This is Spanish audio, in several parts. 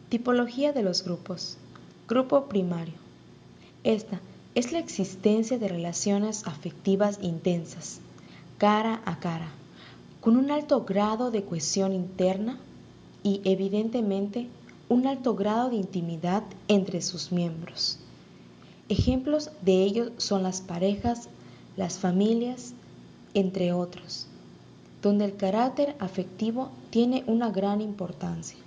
Tipología de los grupos. Grupo primario. Esta es la existencia de relaciones afectivas intensas, cara a cara, con un alto grado de cohesión interna y, evidentemente, un alto grado de intimidad entre sus miembros. Ejemplos de ello son las parejas, las familias, entre otros, donde el carácter afectivo tiene una gran importancia.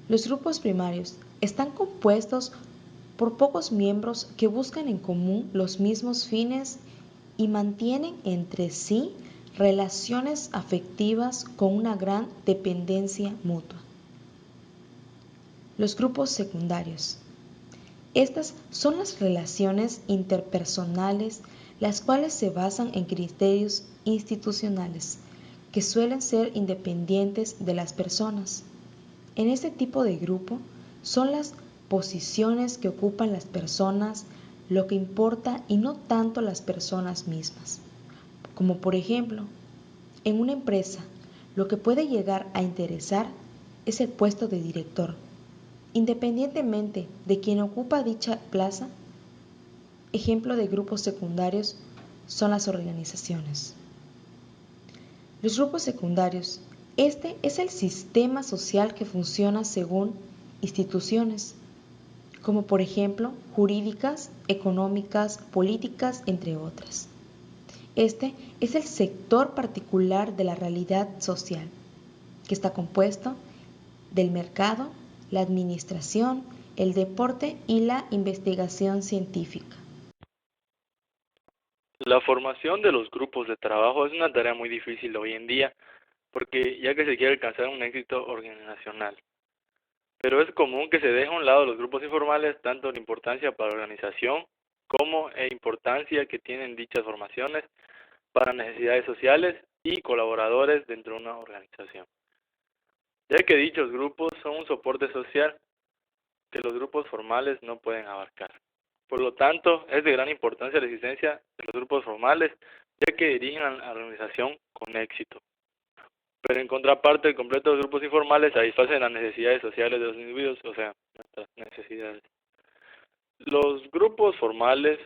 Los grupos primarios están compuestos por pocos miembros que buscan en común los mismos fines y mantienen entre sí relaciones afectivas con una gran dependencia mutua. Los grupos secundarios. Estas son las relaciones interpersonales, las cuales se basan en criterios institucionales, que suelen ser independientes de las personas. En este tipo de grupo son las posiciones que ocupan las personas lo que importa y no tanto las personas mismas. Como por ejemplo, en una empresa, lo que puede llegar a interesar es el puesto de director. Independientemente de quien ocupa dicha plaza, ejemplo de grupos secundarios son las organizaciones. Los grupos secundarios. Este es el sistema social que funciona según instituciones, como por ejemplo jurídicas, económicas, políticas, entre otras. Este es el sector particular de la realidad social, que está compuesto del mercado, la administración, el deporte y la investigación científica. La formación de los grupos de trabajo es una tarea muy difícil hoy en día, porque ya que se quiere alcanzar un éxito organizacional. Pero es común que se deje a un lado los grupos informales, tanto la importancia para la organización como la importancia que tienen dichas formaciones para necesidades sociales y colaboradores dentro de una organización. Ya que dichos grupos son un soporte social que los grupos formales no pueden abarcar. Por lo tanto, es de gran importancia la existencia de los grupos formales, ya que dirigen a la organización con éxito. Pero en contraparte, el completo de los grupos informales satisfacen las necesidades sociales de los individuos, o sea, nuestras necesidades. Los grupos formales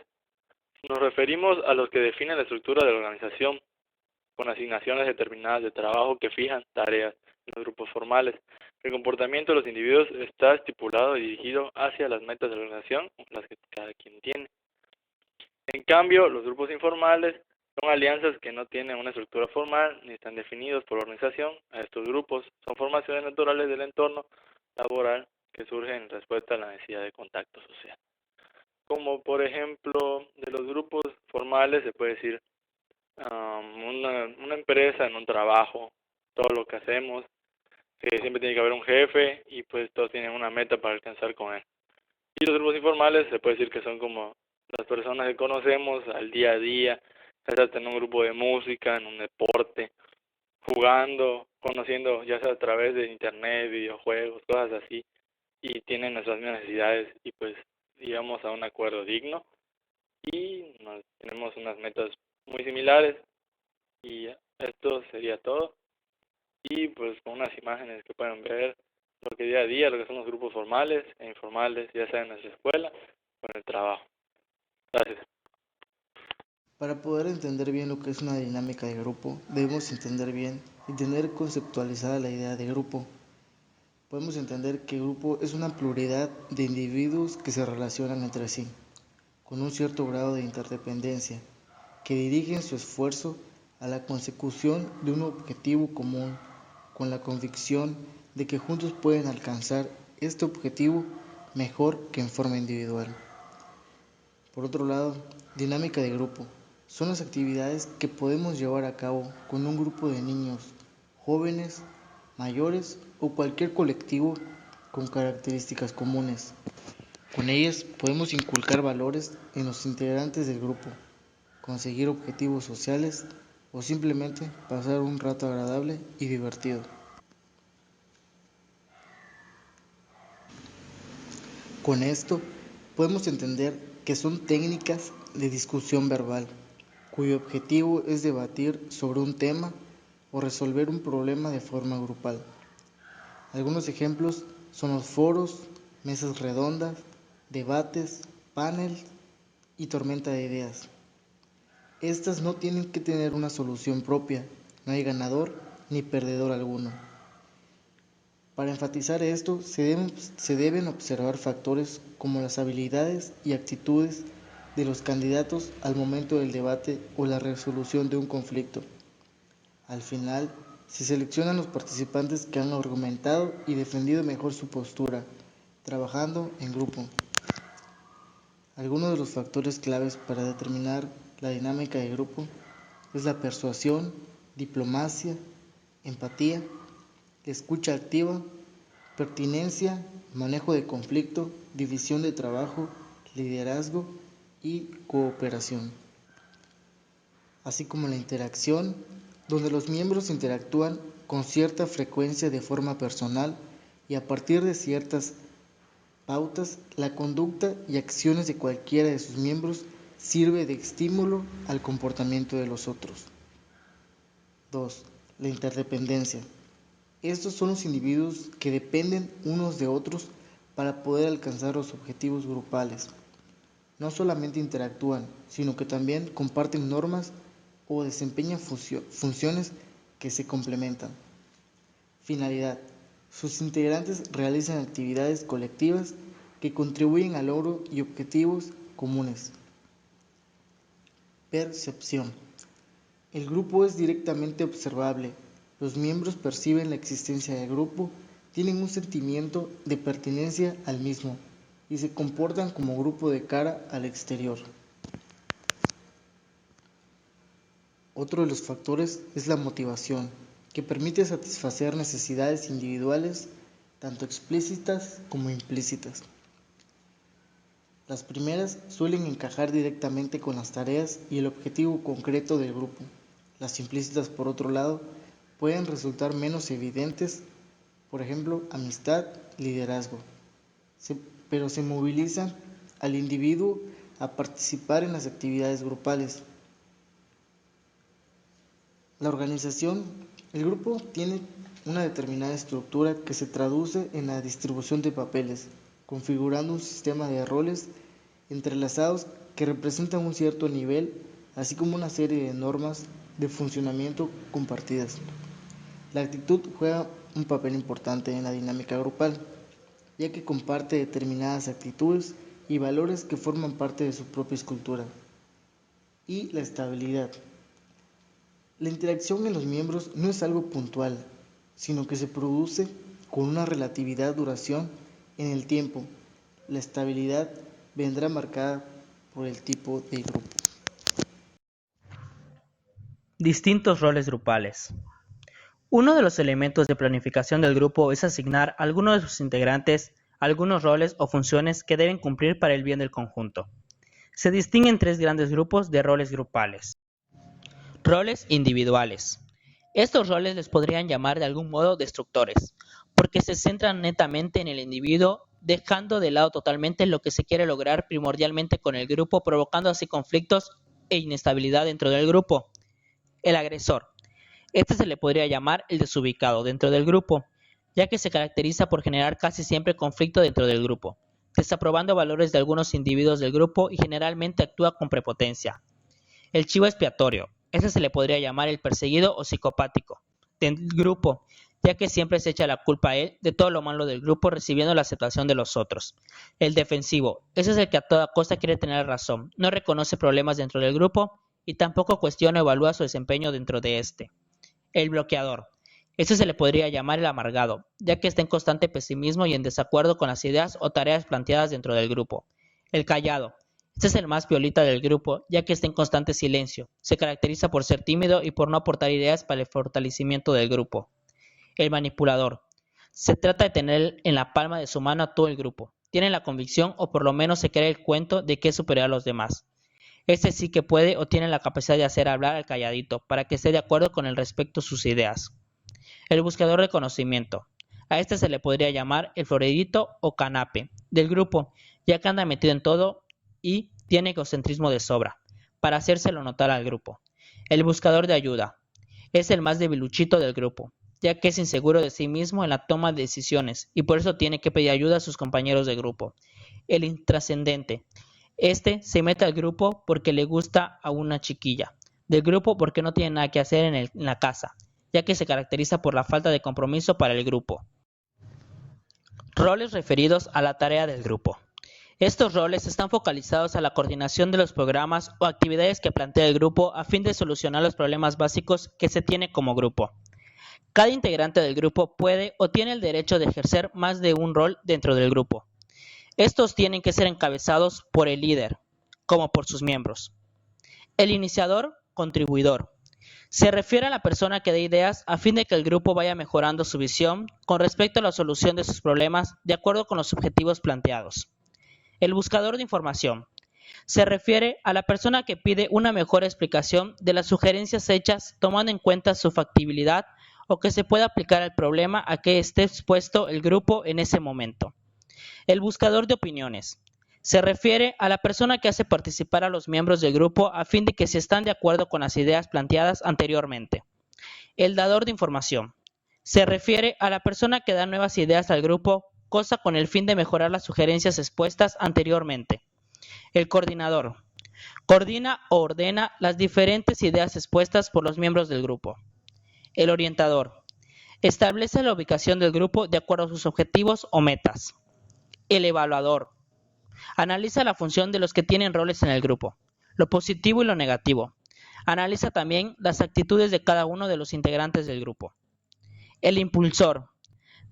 nos referimos a los que definen la estructura de la organización, con asignaciones determinadas de trabajo que fijan tareas. En los grupos formales, el comportamiento de los individuos está estipulado y dirigido hacia las metas de la organización, las que cada quien tiene. En cambio, los grupos informales son alianzas que no tienen una estructura formal ni están definidos por la organización. A estos grupos son formaciones naturales del entorno laboral que surgen en respuesta a la necesidad de contacto social. Como por ejemplo, de los grupos formales se puede decir una empresa en un trabajo, todo lo que hacemos, siempre tiene que haber un jefe y pues todos tienen una meta para alcanzar con él. Y los grupos informales se puede decir que son como las personas que conocemos al día a día, ya sea en un grupo de música, en un deporte, jugando, conociendo ya sea a través de internet, videojuegos, cosas así, y tienen nuestras mismas necesidades y pues llegamos a un acuerdo digno y tenemos unas metas muy similares y esto sería todo. Y pues con unas imágenes que pueden ver lo que día a día, lo que son los grupos formales e informales, ya sea en nuestra escuela o en el trabajo. Gracias. Para poder entender bien lo que es una dinámica de grupo, debemos entender bien y tener conceptualizada la idea de grupo. Podemos entender que grupo es una pluralidad de individuos que se relacionan entre sí, con un cierto grado de interdependencia, que dirigen su esfuerzo a la consecución de un objetivo común, con la convicción de que juntos pueden alcanzar este objetivo mejor que en forma individual. Por otro lado, dinámica de grupo son las actividades que podemos llevar a cabo con un grupo de niños, jóvenes, mayores o cualquier colectivo con características comunes. Con ellas podemos inculcar valores en los integrantes del grupo, conseguir objetivos sociales o simplemente pasar un rato agradable y divertido. Con esto podemos entender que son técnicas de discusión verbal, cuyo objetivo es debatir sobre un tema o resolver un problema de forma grupal. Algunos ejemplos son los foros, mesas redondas, debates, paneles y tormenta de ideas. Estas no tienen que tener una solución propia, no hay ganador ni perdedor alguno. Para enfatizar esto, se deben observar factores como las habilidades y actitudes de los candidatos al momento del debate o la resolución de un conflicto. Al final, se seleccionan los participantes que han argumentado y defendido mejor su postura, trabajando en grupo. Algunos de los factores claves para determinar la dinámica de grupo es la persuasión, diplomacia, empatía, escucha activa, pertinencia, manejo de conflicto, división de trabajo, liderazgo y cooperación, así como la interacción, donde los miembros interactúan con cierta frecuencia de forma personal y a partir de ciertas pautas, la conducta y acciones de cualquiera de sus miembros sirve de estímulo al comportamiento de los otros. 2. La interdependencia. Estos son los individuos que dependen unos de otros para poder alcanzar los objetivos grupales. No solamente interactúan, sino que también comparten normas o desempeñan funciones que se complementan. Finalidad. Sus integrantes realizan actividades colectivas que contribuyen al logro y objetivos comunes. Percepción. El grupo es directamente observable. Los miembros perciben la existencia del grupo, tienen un sentimiento de pertenencia al mismo y se comportan como grupo de cara al exterior. Otro de los factores es la motivación, que permite satisfacer necesidades individuales, tanto explícitas como implícitas. Las primeras suelen encajar directamente con las tareas y el objetivo concreto del grupo. Las implícitas, por otro lado, pueden resultar menos evidentes, por ejemplo, amistad, liderazgo, pero se movilizan al individuo a participar en las actividades grupales. La organización, el grupo tiene una determinada estructura que se traduce en la distribución de papeles, configurando un sistema de roles entrelazados que representan un cierto nivel, así como una serie de normas de funcionamiento compartidas. La actitud juega un papel importante en la dinámica grupal, ya que comparte determinadas actitudes y valores que forman parte de su propia escultura. Y la estabilidad. La interacción en los miembros no es algo puntual, sino que se produce con una relatividad duración en el tiempo. La estabilidad vendrá marcada por el tipo de grupo. Distintos roles grupales. Uno de los elementos de planificación del grupo es asignar a alguno de sus integrantes algunos roles o funciones que deben cumplir para el bien del conjunto. Se distinguen tres grandes grupos de roles grupales. Roles individuales. Estos roles les podrían llamar de algún modo destructores, porque se centran netamente en el individuo, dejando de lado totalmente lo que se quiere lograr primordialmente con el grupo, provocando así conflictos e inestabilidad dentro del grupo. El agresor. Este se le podría llamar el desubicado dentro del grupo, ya que se caracteriza por generar casi siempre conflicto dentro del grupo, desaprobando valores de algunos individuos del grupo y generalmente actúa con prepotencia. El chivo expiatorio. Este se le podría llamar el perseguido o psicopático del grupo, ya que siempre se echa la culpa a él de todo lo malo del grupo recibiendo la aceptación de los otros. El defensivo. Ese es el que a toda costa quiere tener razón, no reconoce problemas dentro del grupo y tampoco cuestiona o evalúa su desempeño dentro de este. El bloqueador. Este se le podría llamar el amargado, ya que está en constante pesimismo y en desacuerdo con las ideas o tareas planteadas dentro del grupo. El callado. Este es el más piolita del grupo, ya que está en constante silencio. Se caracteriza por ser tímido y por no aportar ideas para el fortalecimiento del grupo. El manipulador. Se trata de tener en la palma de su mano a todo el grupo. Tiene la convicción o por lo menos se cree el cuento de que es superior a los demás. Este sí que puede o tiene la capacidad de hacer hablar al calladito para que esté de acuerdo con el respecto a sus ideas. El buscador de conocimiento. A este se le podría llamar el floridito o canape del grupo, ya que anda metido en todo y tiene egocentrismo de sobra, para hacérselo notar al grupo. El buscador de ayuda. es el más debiluchito del grupo, ya que es inseguro de sí mismo en la toma de decisiones y por eso tiene que pedir ayuda a sus compañeros de grupo. El intrascendente. Este se mete al grupo porque le gusta a una chiquilla, del grupo porque no tiene nada que hacer en la casa, ya que se caracteriza por la falta de compromiso para el grupo. Roles referidos a la tarea del grupo. Estos roles están focalizados a la coordinación de los programas o actividades que plantea el grupo a fin de solucionar los problemas básicos que se tiene como grupo. Cada integrante del grupo puede o tiene el derecho de ejercer más de un rol dentro del grupo. Estos tienen que ser encabezados por el líder, como por sus miembros. El iniciador, contribuidor. Se refiere a la persona que dé ideas a fin de que el grupo vaya mejorando su visión con respecto a la solución de sus problemas de acuerdo con los objetivos planteados. El buscador de información. Se refiere a la persona que pide una mejor explicación de las sugerencias hechas tomando en cuenta su factibilidad o que se pueda aplicar al problema a que esté expuesto el grupo en ese momento. El buscador de opiniones. Se refiere a la persona que hace participar a los miembros del grupo a fin de que si están de acuerdo con las ideas planteadas anteriormente. El dador de información. Se refiere a la persona que da nuevas ideas al grupo, cosa con el fin de mejorar las sugerencias expuestas anteriormente. El coordinador. Coordina o ordena las diferentes ideas expuestas por los miembros del grupo. El orientador. Establece la ubicación del grupo de acuerdo a sus objetivos o metas. El evaluador. Analiza la función de los que tienen roles en el grupo, lo positivo y lo negativo. Analiza también las actitudes de cada uno de los integrantes del grupo. El impulsor.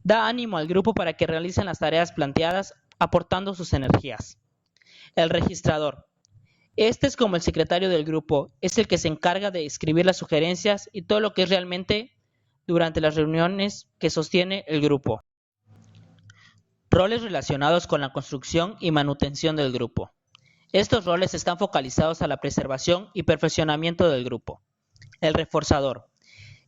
Da ánimo al grupo para que realicen las tareas planteadas aportando sus energías. El registrador. Este es como el secretario del grupo, es el que se encarga de escribir las sugerencias y todo lo que es realmente durante las reuniones que sostiene el grupo. Roles relacionados con la construcción y manutención del grupo. Estos roles están focalizados a la preservación y perfeccionamiento del grupo. El reforzador.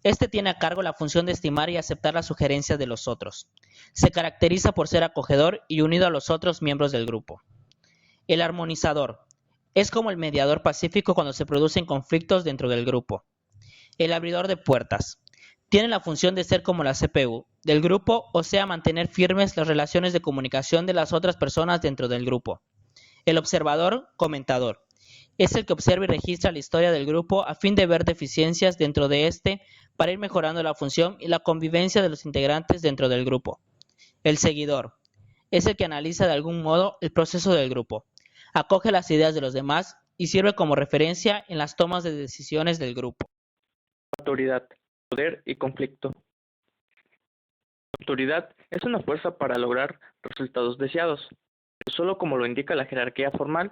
Este tiene a cargo la función de estimar y aceptar las sugerencias de los otros. Se caracteriza por ser acogedor y unido a los otros miembros del grupo. El armonizador. Es como el mediador pacífico cuando se producen conflictos dentro del grupo. El abridor de puertas. Tiene la función de ser como la CPU del grupo, o sea, mantener firmes las relaciones de comunicación de las otras personas dentro del grupo. El observador, comentador. Es el que observa y registra la historia del grupo a fin de ver deficiencias dentro de este para ir mejorando la función y la convivencia de los integrantes dentro del grupo. El seguidor. Es el que analiza de algún modo el proceso del grupo. Acoge las ideas de los demás y sirve como referencia en las tomas de decisiones del grupo. Autoridad, poder y conflicto. La autoridad es una fuerza para lograr resultados deseados, pero solo como lo indica la jerarquía formal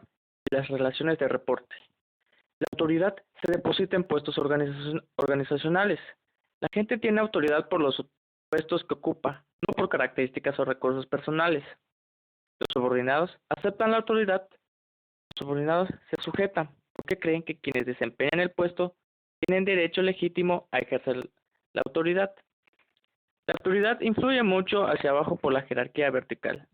y las relaciones de reporte. La autoridad se deposita en puestos organizacionales. La gente tiene autoridad por los puestos que ocupa, no por características o recursos personales. Los subordinados aceptan la autoridad. Los subordinados se sujetan porque creen que quienes desempeñan el puesto tienen derecho legítimo a ejercer la autoridad. La autoridad influye mucho hacia abajo por la jerarquía vertical.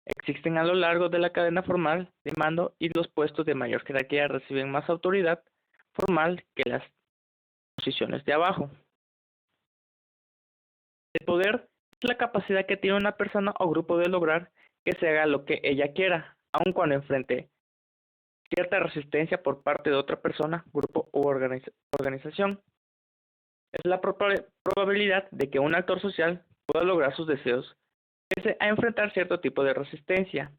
Existen a lo largo de la cadena formal de mando y los puestos de mayor jerarquía reciben más autoridad formal que las posiciones de abajo. El poder es la capacidad que tiene una persona o grupo de lograr que se haga lo que ella quiera, aun cuando enfrente cierta resistencia por parte de otra persona, grupo u organización. Es la probabilidad de que un actor social pueda lograr sus deseos pese a enfrentar cierto tipo de resistencia.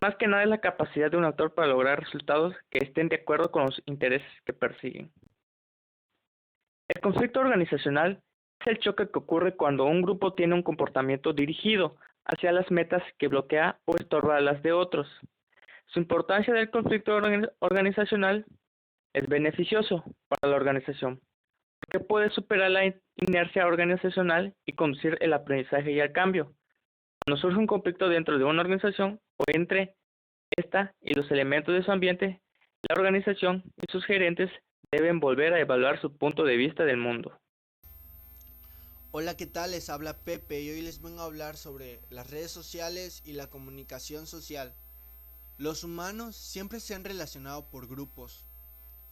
Más que nada es la capacidad de un actor para lograr resultados que estén de acuerdo con los intereses que persiguen. El conflicto organizacional es el choque que ocurre cuando un grupo tiene un comportamiento dirigido hacia las metas que bloquea o estorba a las de otros. Su importancia del conflicto organizacional es beneficioso para la organización, porque puede superar la inercia organizacional y conducir el aprendizaje y el cambio. Cuando surge un conflicto dentro de una organización o entre esta y los elementos de su ambiente, la organización y sus gerentes deben volver a evaluar su punto de vista del mundo. Hola, ¿qué tal? Les habla Pepe y hoy les vengo a hablar sobre las redes sociales y la comunicación social. Los humanos siempre se han relacionado por grupos,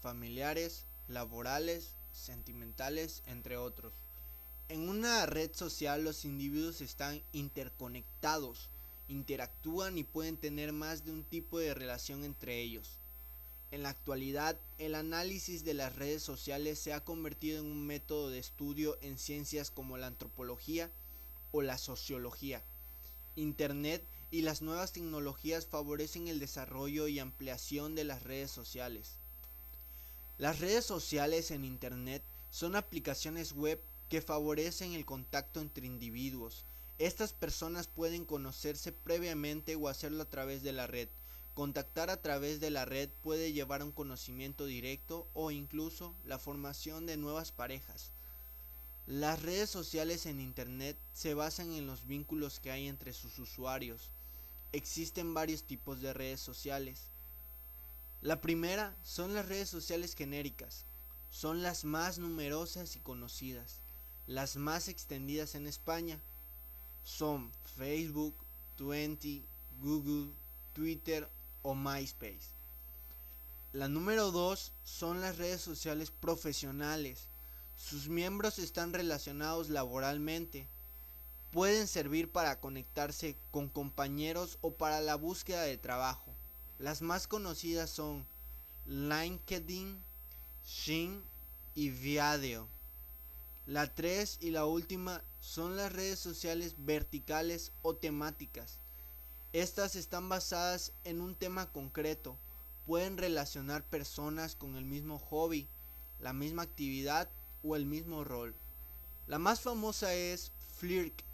familiares, laborales, sentimentales, entre otros. En una red social los individuos están interconectados, interactúan y pueden tener más de un tipo de relación entre ellos. En la actualidad, el análisis de las redes sociales se ha convertido en un método de estudio en ciencias como la antropología o la sociología. Internet y las nuevas tecnologías favorecen el desarrollo y ampliación de las redes sociales. Las redes sociales en Internet son aplicaciones web que favorecen el contacto entre individuos. Estas personas pueden conocerse previamente o hacerlo a través de la red. Contactar a través de la red puede llevar a un conocimiento directo o incluso la formación de nuevas parejas. Las redes sociales en Internet se basan en los vínculos que hay entre sus usuarios. Existen varios tipos de redes sociales. La primera son las redes sociales genéricas. Son las más numerosas y conocidas. Las más extendidas en España son Facebook, Twenty, Google, Twitter o MySpace. La número 2 son las redes sociales profesionales. Sus miembros están relacionados laboralmente. Pueden servir para conectarse con compañeros o para la búsqueda de trabajo. Las más conocidas son LinkedIn, Xing y Viadeo. La 3 y la última son las redes sociales verticales o temáticas. Estas están basadas en un tema concreto. Pueden relacionar personas con el mismo hobby, la misma actividad o el mismo rol. La más famosa es Flickr.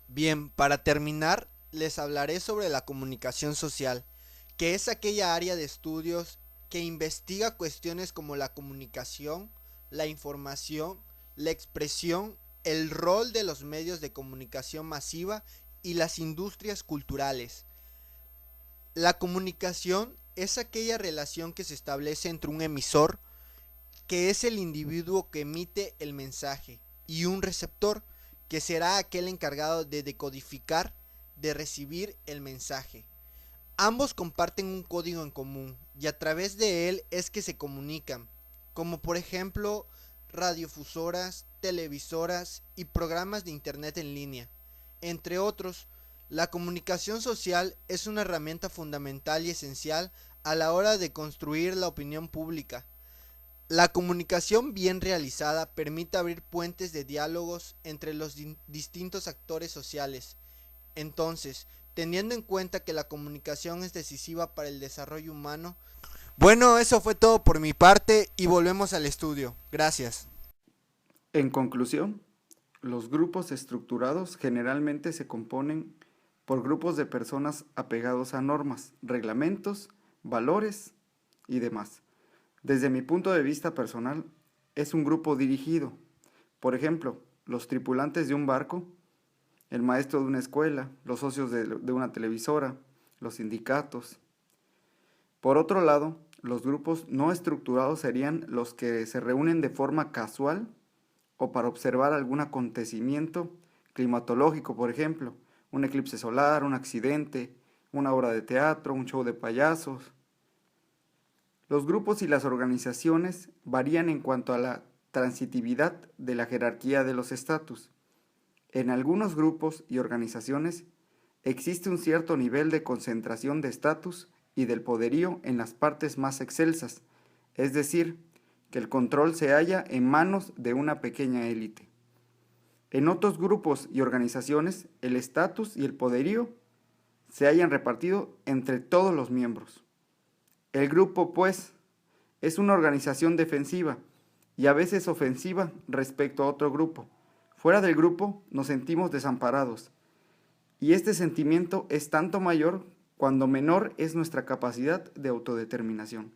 Bien, para terminar, les hablaré sobre la comunicación social, que es aquella área de estudios que investiga cuestiones como la comunicación, la información, la expresión, el rol de los medios de comunicación masiva y las industrias culturales. La comunicación es aquella relación que se establece entre un emisor, que es el individuo que emite el mensaje, y un receptor, que será aquel encargado de decodificar, de recibir el mensaje. Ambos comparten un código en común y a través de él es que se comunican, como por ejemplo radiofusoras, televisoras y programas de internet en línea. Entre otros, la comunicación social es una herramienta fundamental y esencial a la hora de construir la opinión pública. La comunicación bien realizada permite abrir puentes de diálogos entre los distintos actores sociales. Entonces, teniendo en cuenta que la comunicación es decisiva para el desarrollo humano. Bueno, eso fue todo por mi parte y volvemos al estudio. Gracias. En conclusión, los grupos estructurados generalmente se componen por grupos de personas apegados a normas, reglamentos, valores y demás. Desde mi punto de vista personal, es un grupo dirigido. Por ejemplo, los tripulantes de un barco, el maestro de una escuela, los socios de una televisora, los sindicatos. Por otro lado, los grupos no estructurados serían los que se reúnen de forma casual o para observar algún acontecimiento climatológico, por ejemplo, un eclipse solar, un accidente, una obra de teatro, un show de payasos. Los grupos y las organizaciones varían en cuanto a la transitividad de la jerarquía de los estatus. En algunos grupos y organizaciones existe un cierto nivel de concentración de estatus y del poderío en las partes más excelsas, es decir, que el control se halla en manos de una pequeña élite. En otros grupos y organizaciones, el estatus y el poderío se hayan repartido entre todos los miembros. El grupo, pues, es una organización defensiva y a veces ofensiva respecto a otro grupo. Fuera del grupo nos sentimos desamparados, y este sentimiento es tanto mayor cuando menor es nuestra capacidad de autodeterminación.